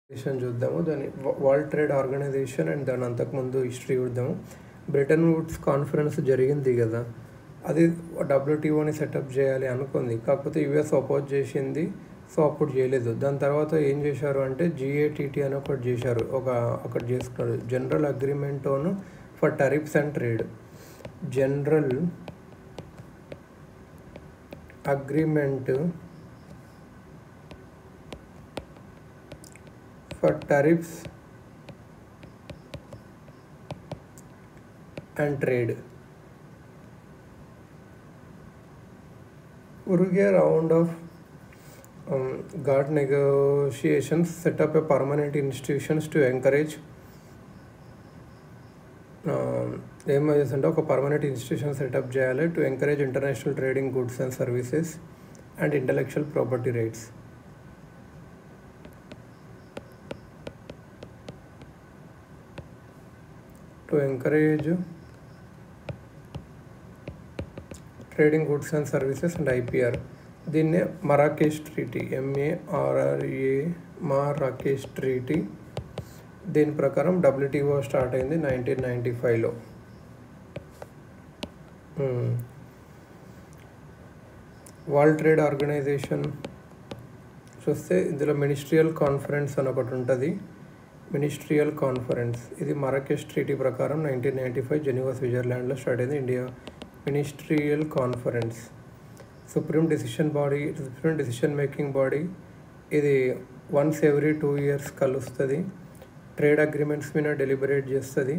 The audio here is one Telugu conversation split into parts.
చూద్దాము. దాని వరల్డ్ ట్రేడ్ ఆర్గనైజేషన్ అండ్ దాని అంతకుముందు హిస్టరీ చూద్దాము. బ్రిటన్ వుడ్స్ కాన్ఫరెన్స్ జరిగింది కదా, అది WTOని సెటప్ చేయాలి అనుకుంది. కాకపోతే US అపోజ్ చేసింది, సో అప్పుడు చేయలేదు. దాని తర్వాత ఏం చేశారు అంటే GATT అని ఒకటి చేశారు, ఒకటి చేసుకున్నారు, general agreement on for tariffs and trade. General agreement for tariffs and trade. Uruguay round of GATT negotiations set up a permanent institutions to encourage ఏం చేస్తుంటే ఒక పర్మనెంట్ ఇన్స్టిట్యూషన్ సెటప్ చేయాలి to encourage international trading goods and services and intellectual property rights. To encourage trading goods and services and IPR. దీన్నే మరాకేష్ ట్రీటీ, MARRA మరాకేష్ ట్రీటీ. దీని ప్రకారం WTO స్టార్ట్ అయింది 1995లో. వరల్డ్ ట్రేడ్ ఆర్గనైజేషన్ చూస్తే ఇందులో మినిస్ట్రియల్ కాన్ఫరెన్స్ అని ఒకటి ఉంటుంది. మినిస్ట్రియల్ కాన్ఫరెన్స్ ఇది మరాకేష్ ట్రీటీ ప్రకారం 1995 జెనీవా స్విట్జర్లాండ్లో స్టార్ట్ అయింది. India ministerial conference. Supreme decision making body. ఇది వన్స్ ఎవ్రీ 2 years కలుస్తుంది. ట్రేడ్ అగ్రిమెంట్స్ మీద డెలిబరేట్ చేస్తుంది.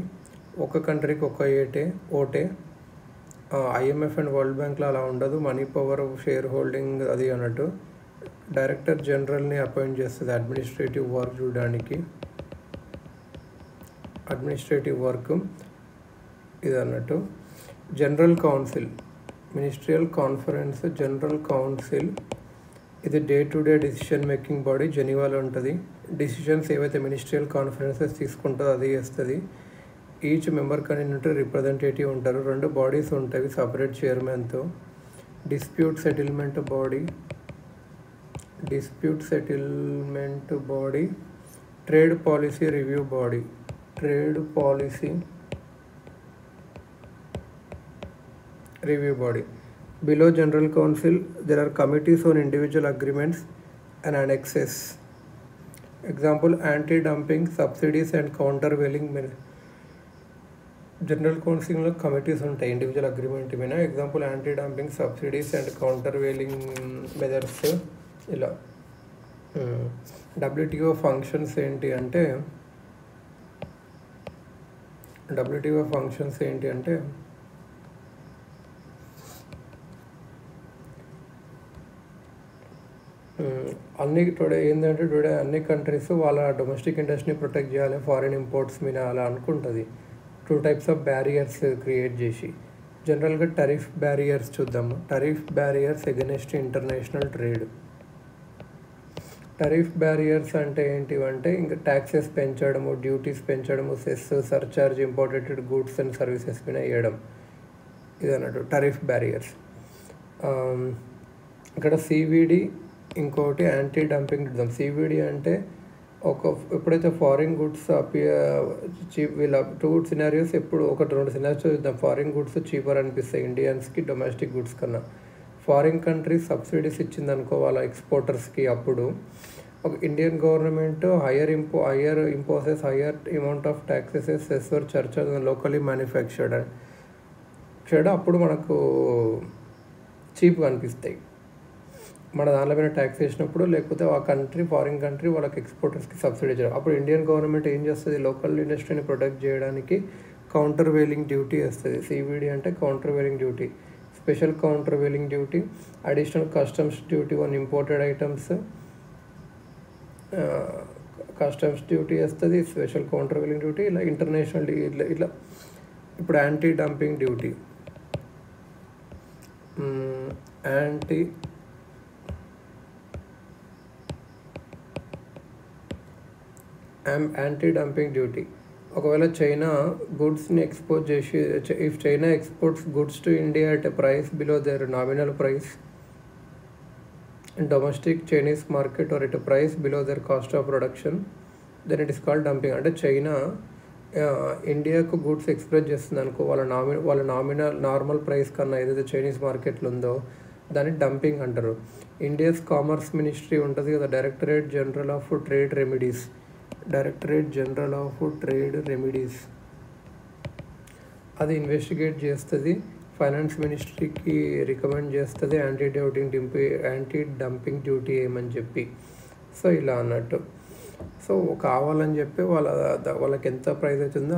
ఒక కంట్రీకి ఒక ఓటే. IMF అండ్ వరల్డ్ బ్యాంక్లో అలా ఉండదు, మనీ పవర్, షేర్ హోల్డింగ్ అది అన్నట్టు. డైరెక్టర్ జనరల్ని అపాయింట్ చేస్తుంది అడ్మినిస్ట్రేటివ్ వర్క్ చూడడానికి. అడ్మినిస్ట్రేటివ్ వర్క్ ఇది అన్నట్టు. General council, ministerial conference, general council ఇది day to day decision making body, జెనీవాలో ఉంటుంది. డిసిషన్స్ ఏవైతే మినిస్ట్రియల్ కాన్ఫరెన్సెస్ తీసుకుంటుందో అది చేస్తుంది. ఈచ్ మెంబర్ కన్వీనర్ రిప్రజెంటేటివ్ ఉంటారు. 2 బాడీస్ ఉంటాయి సపరేట్ చైర్మన్తో. Dispute settlement body, trade policy review body. Trade పాలసీ review body. Below General Council, there are committees on individual agreements and annexes. Example, anti-dumping, subsidies and countervailing. General Council లో కమిటీస్ ఉంటాయి ఇండివిజువల్ అగ్రిమెంట్ మీద. Example anti-dumping, subsidies and countervailing measures ఇలా. WTO ఫంక్షన్స్ ఏంటి అంటే టుడే అన్ని కంట్రీస్ వాళ్ళ డొమెస్టిక్ ఇండస్ట్రీని ప్రొటెక్ట్ చేయాలి ఫారిన్ ఇంపోర్ట్స్ మీద అలా అనుకుంటుంది. 2 types ఆఫ్ బ్యారియర్స్ క్రియేట్ చేసి. జనరల్గా టరిఫ్ బ్యారియర్స్ చూద్దాము. Tariff barriers against international trade. Tariff barriers అంటే ఏంటివంటే ఇంకా ట్యాక్సెస్ పెంచడము, డ్యూటీస్ పెంచడము, cess, surcharge imported goods and services మీద వేయడం ఇది అన్నట్టు టరిఫ్ బ్యారియర్స్. ఇక్కడ CVD, ఇంకోటి యాంటీ డంపింగ్ చూద్దాం. CVD అంటే ఎప్పుడైతే ఫారిన్ గుడ్స్ చీప్, వీళ్ళ 2 సినారియోస్ ఎప్పుడు 1-2 సినారియోస్ చూద్దాం. ఫారిన్ గుడ్స్ చీపర్ అనిపిస్తాయి ఇండియన్స్కి డొమెస్టిక్ గుడ్స్ కన్నా. ఫారిన్ కంట్రీ సబ్సిడీస్ ఇచ్చిందనుకో వాళ్ళ ఎక్స్పోర్టర్స్కి, అప్పుడు ఒక Indian government higher imposes higher amount of taxes, cess or charges locally manufactured. అప్పుడు మనకు చీప్గా అనిపిస్తాయి. మన దానిలో మీద ట్యాక్స్ వేసినప్పుడు, లేకపోతే ఆ ఫారిన్ కంట్రీ వాళ్ళకి ఎక్స్పోర్టర్స్కి సబ్సిడీ చేయడం. అప్పుడు ఇండియన్ గవర్నమెంట్ ఏం చేస్తుంది, లోకల్ ఇండస్ట్రీని ప్రొటెక్ట్ చేయడానికి కౌంటర్ వెయిలింగ్ డ్యూటీ వేస్తుంది. CVD అంటే counter wailing duty. Special counter wailing duty, additional customs duty on imported items, customs duty వేస్తుంది. స్పెషల్ కౌంటర్ వెయిలింగ్ డ్యూటీ ఇలా ఇంటర్నేషనల్ ఇట్లా. ఇప్పుడు anti dumping duty, anti dumping duty. ఒకవేళ చైనా గుడ్స్ని ఎక్స్పోర్ట్ చేసి, if China exports goods to India at a price below their nominal price in domestic Chinese market or at a price below their cost of production, then it is called dumping. అంటే చైనా ఇండియాకు గూడ్స్ ఎక్స్ప్రెస్ చేస్తుంది అనుకో, వాళ్ళ నార్మల్ ప్రైస్ కన్నా ఏదైతే చైనీస్ మార్కెట్లో ఉందో దాన్ని డంపింగ్ అంటారు. ఇండియాస్ కామర్స్ మినిస్ట్రీ ఉంటుంది కదా, directorate general of trade remedies, అది ఇన్వెస్టిగేట్ చేస్తుంది, ఫైనాన్స్ మినిస్ట్రీకి రికమెండ్ చేస్తుంది యాంటీ డంపింగ్ డ్యూటీ ఏమని చెప్పి. సో ఇలా అన్నట్టు. సో కావాలని చెప్పి వాళ్ళకి ఎంత ప్రైస్ అవుతుందో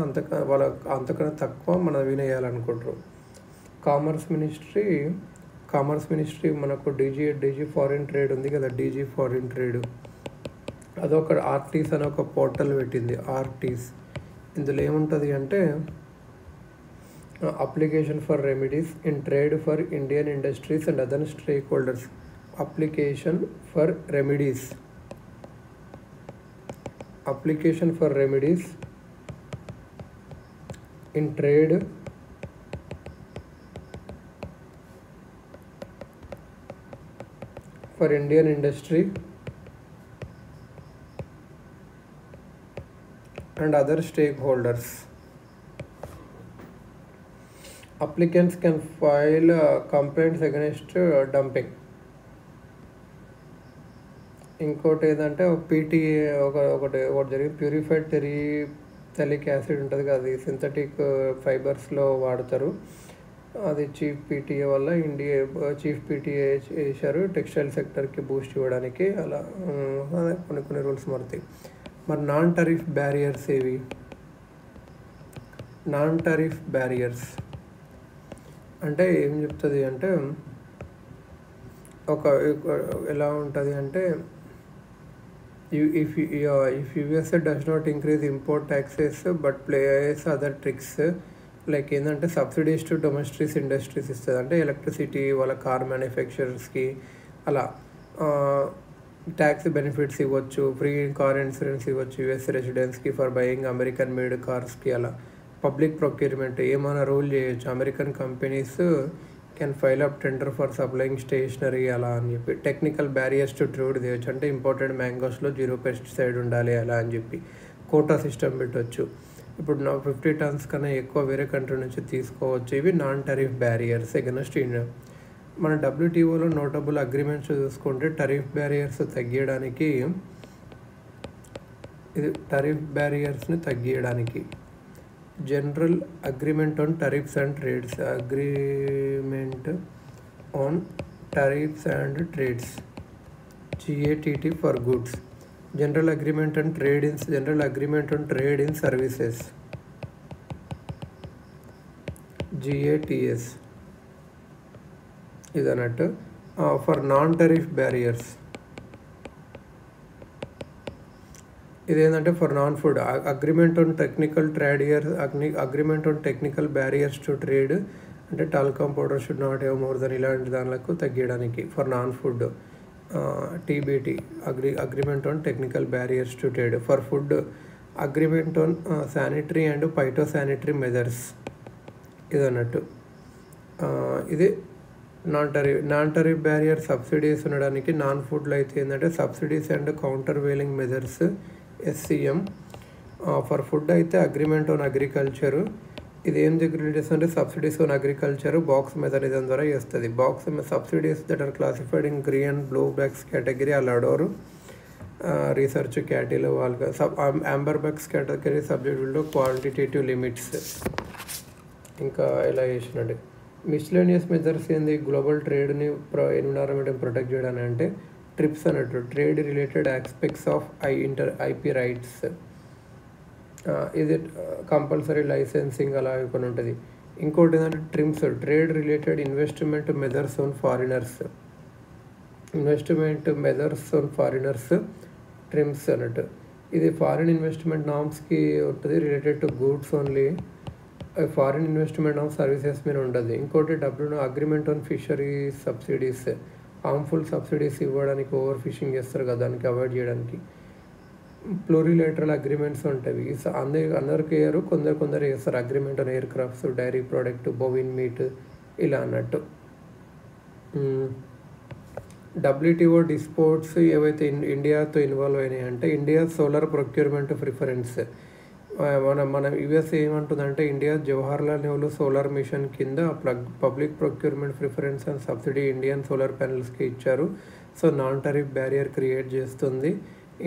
అంతకన్నా తక్కువ మనం వినేయాలనుకుంటారు. కామర్స్ మినిస్ట్రీ మనకు డీజీ ఫారిన్ ట్రేడ్ ఉంది కదా, డీజీ ఫారిన్ ట్రేడ్, అదొక ఆర్టీస్ అని ఒక పోర్టల్ పెట్టింది. ఆర్టీస్ ఇందులో ఏముంటుంది అంటే application for remedies in trade for Indian industries and other stake holders. Application for remedies in trade for Indian industry and other stakeholders. Applicants can file complaints against dumping. ఇంకోటి ఏదంటే పీటీఏ ఒకటి జరిగింది, ప్యూరిఫైడ్ టెరిక్ యాసిడ్ ఉంటుంది కదా, అది సింథటిక్ ఫైబర్స్లో వాడతారు. అది చీఫ్ పీటీఏ వల్ల చీఫ్ పీటీఏ చేశారు టెక్స్టైల్ సెక్టర్కి బూస్ట్ ఇవ్వడానికి. అలా కొన్ని రూల్స్ మారుతాయి. మరి నాన్ టరిఫ్ బ్యారియర్స్ ఏవి? నాన్ టరిఫ్ బ్యారియర్స్ అంటే ఏం చెప్తుంది అంటే ఎలా ఉంటుంది అంటే if USA does not increase import taxes but plays other tricks, like ఏంటంటే సబ్సిడీస్ టు డొమెస్టిక్ ఇండస్ట్రీస్ ఇస్తుంది. అంటే ఎలక్ట్రిసిటీ వాళ్ళ కార్ మ్యానుఫ్యాక్చరర్స్కి అలా ట్యాక్స్ బెనిఫిట్స్ ఇవ్వచ్చు, ఫ్రీ కార్ ఇన్సూరెన్స్ ఇవ్వచ్చు యుఎస్ రెసిడెంట్స్కి ఫర్ బయింగ్ అమెరికన్ మేడ్ కార్స్కి. అలా పబ్లిక్ ప్రొక్యూర్మెంట్ ఏమైనా రూల్ చేయొచ్చు. American companies can file up tender for supplying stationery అలా అని చెప్పి. టెక్నికల్ బ్యారియర్స్ టు ట్రేడ్ చేయొచ్చు, అంటే ఇంపోర్టెడ్ మ్యాంగోస్లో 0 పెస్టిసైడ్ ఉండాలి అలా అని చెప్పి. కోటా సిస్టమ్ పెట్టవచ్చు. ఇప్పుడు 50 tons కన్నా ఎక్కువ వేరే కంట్రీ నుంచి తీసుకోవచ్చు. ఇవి non tariff barriers against India. మన WTOలో నోటబుల్ అగ్రిమెంట్స్ చూసుకుంటే టరిఫ్ బ్యారియర్స్ని తగ్గించడానికి general agreement on tariffs and trades, GATT for goods, general agreement on trade in services, GATS ఇది అన్నట్టు. ఫర్ నాన్ టరిఫ్ బ్యారియర్స్ ఇదేంటంటే for non food agreement on technical barriers to trade, అంటే talcum powder should not have more than ఇలాంటి దానిలకు తగ్గడానికి. For non food TBT agreement on technical barriers to trade. For food agreement on sanitary and phytosanitary measures ఇది అన్నట్టు. ఇది నాన్ టరిఫ్ బ్యారియర్ సబ్సిడీస్ ఉండడానికి. నాన్ ఫుడ్లో అయితే ఏంటంటే subsidies and countervailing measures SCM. For food అయితే అగ్రిమెంట్ ఆన్ అగ్రికల్చరు, ఇది ఏం రిలీజ్ చేస్తుంటే subsidies on agriculture box mechanism ద్వారా చేస్తుంది. Box subsidies that are classified in green and blue bags category allowed research క్యాటీలో వాళ్ళకి amber bags category subject to quantitative limits. ఇంకా ఎలా చేసినట్టు మిస్లేనియస్ మెజర్స్ ఏంది, గ్లోబల్ ట్రేడ్ని ఎన్విరాన్మెంట్ని ప్రొటెక్ట్ చేయడానికి అంటే ట్రిప్స్ అన్నట్టు, trade related aspects of IP rights. ఇది కంపల్సరీ లైసెన్సింగ్ అలా కొన్ని ఉంటుంది. ఇంకోటి ఏంటంటే trims, trade related investment measures on foreigners trims అన్నట్టు. ఇది ఫారిన్ ఇన్వెస్ట్మెంట్ నామ్స్కి ఉంటుంది, related to goods only. Foreign investment of services మీద ఉంటుంది. ఇంకోటి agreement on fishery subsidies, harmful subsidies ఇవ్వడానికి ఓవర్ ఫిషింగ్ చేస్తారు కదా, దానికి అవాయిడ్ చేయడానికి. ప్లూరిలేటరల్ అగ్రిమెంట్స్ ఉంటాయి, అందరికీ వేయరు, కొందరు చేస్తారు. Agreement on aircrafts, dairy product, bovine meat ఇలా అన్నట్టు. డబ్ల్యూటీఓ డిస్ప్యూట్స్ ఏవైతే ఇండియాతో ఇన్వాల్వ్ అయినాయి అంటే ఇండియా సోలార్ ప్రొక్యూర్మెంట్ ప్రిఫరెన్స్. మన యుఎస్ ఏమంటుందంటే India Jawaharlal Nehru solar mission కింద public procurement preference and subsidy Indian solar ప్యానెల్స్కి ఇచ్చారు. So non tariff barrier create చేస్తుంది.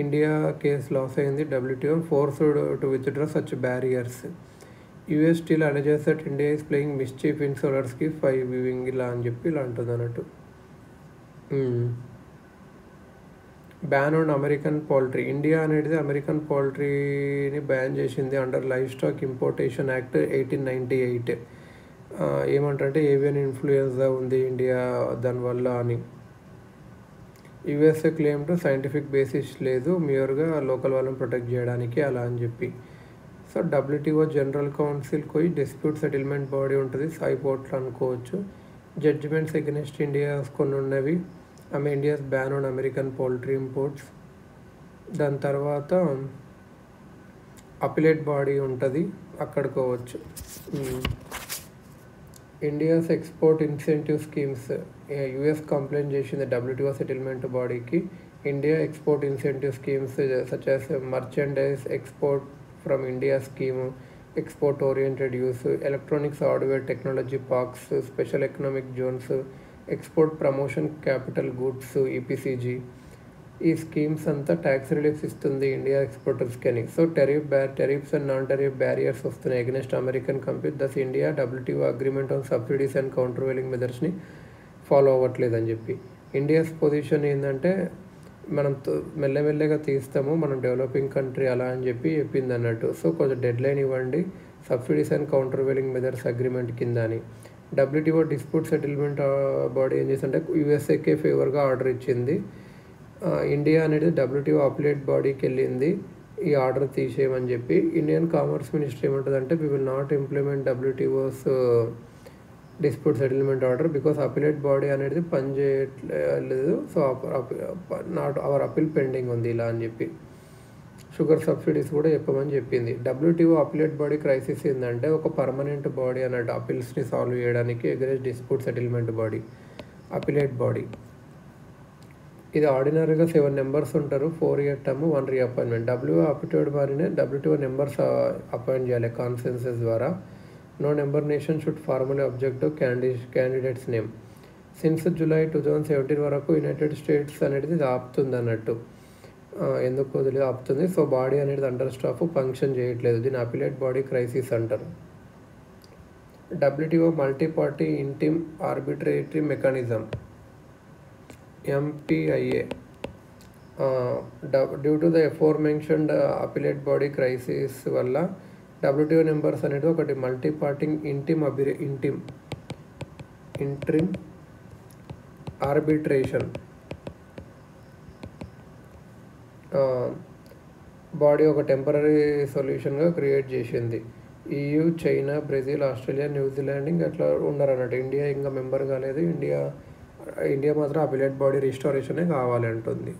ఇండియా కేసు లాస్ అయింది. WTO forced to withdraw such barriers. US still alleges that India is playing mischief in solar scheme by weaving ఇలా అని చెప్పి ఇలా అంటుంది అన్నట్టు. Ban on American poultry. India అనేది అమెరికన్ పౌల్ట్రీని బ్యాన్ చేసింది under live stock importation act 1898. ఏమంటే ఏవియన్ ఇన్ఫ్లుయెన్జా ఉంది ఇండియా దానివల్ల అని. USA claim to scientific basis లేదు, మ్యూర్గా లోకల్ వాళ్ళని ప్రొటెక్ట్ చేయడానికి అలా అని చెప్పి. సో డబ్ల్యూటీఓ జనరల్ కౌన్సిల్ పోయి డిస్ప్యూట్ సెటిల్మెంట్ బాడీ ఉంటుంది, హైకోర్టులు అనుకోవచ్చు. జడ్జిమెంట్స్ అగెన్స్ట్ ఇండియా కొన్ని ఉన్నవి. India's ban on American poultry imports. దాని తర్వాత అపిలేట్ బాడీ ఉంటుంది, అక్కడికోవచ్చు. India's export incentive schemes. US complaint చేసింది డబ్ల్యూటీఓ సెటిల్మెంట్ బాడీకి. India export incentive schemes such as merchandise export from India scheme, export oriented యూస్, electronics hardware technology parks, special economic zones, export promotion capital goods, EPCG. ఈ స్కీమ్స్ అంతా ట్యాక్స్ రిలీఫ్స్ ఇస్తుంది ఇండియా ఎక్స్పోర్టర్స్కి అని. So tariffs and non tariff barriers వస్తున్నాయి against American company. Thus India WTO agreement on subsidies and countervailing మెథడ్స్ని ఫాలో అవ్వట్లేదని చెప్పి. ఇండియాస్ పొజిషన్ ఏంటంటే మనం మెల్లమెల్లగా తీస్తాము, మనం డెవలపింగ్ కంట్రీ అలా అని చెప్పి చెప్పింది అన్నట్టు. సో కొంచెం డెడ్ లైన్ ఇవ్వండి subsidies and counter wailing methods agreement కింద అని. డబ్ల్యూటీఓ డిస్ప్యూట్ సెటిల్మెంట్ బాడీ ఏం చేసిందంటే యుఎస్ఏకే ఫేవర్గా ఆర్డర్ ఇచ్చింది. ఇండియా అనేది డబ్ల్యూటీఓ అప్లేట్ బాడీకి వెళ్ళింది ఈ ఆర్డర్ తీసేయమని చెప్పి. ఇండియన్ కామర్స్ మినిస్ట్రీ ఏమంటుందంటే వీ విల్ నాట్ ఇంప్లిమెంట్ డబ్ల్యూటీఓస్ dispute settlement order because appellate body అనేది పనిచేయట్లేదు. So not our appeal pending ఉంది ఇలా అని చెప్పి. షుగర్ సబ్సిడీస్ కూడా చెప్పమని చెప్పింది. డబ్ల్యూటీఓ అపిలేట్ బాడీ క్రైసిస్ ఏంటంటే ఒక పర్మనెంట్ బాడీ అన్నట్టు అపీల్స్ని సాల్వ్ చేయడానికి ఎగరెస్ట్ dispute settlement body appellate body. ఇది ఆర్డినరీగా 7 మెంబర్స్ ఉంటారు, 4 year term, 1 reappointment. WTO members appoint చేయాలి కాన్సెన్సస్ ద్వారా. No member nation should formally object to candidates name. Since July 2017 వరకు యునైటెడ్ స్టేట్స్ అనేది ఆపుతుంది అన్నట్టు. ఎందుకు వదిలి ఆపుతుంది? సో బాడీ అనేది అండర్ స్టాఫ్ ఫంక్షన్ చేయట్లేదు. దీని అపిలేట్ బాడీ క్రైసిస్ అంటారు. WTO multi party interim arbitratory mechanism MPIA. Due to the aforementioned appellate body crisis వల్ల డబ్ల్యూటీఓ మెంబర్స్ అనేది ఒకటి multi party interim arbitration body ఒక టెంపరీ సొల్యూషన్గా క్రియేట్ చేసింది. EU, China, Brazil, Australia, New Zealand ఇంకా అట్లా ఉన్నారు అన్నట్టు. ఇండియా ఇంకా మెంబర్ కాలేదు. ఇండియా మాత్రం అపిలేట్ బాడీ రిస్టోరేషనే కావాలి అంటుంది.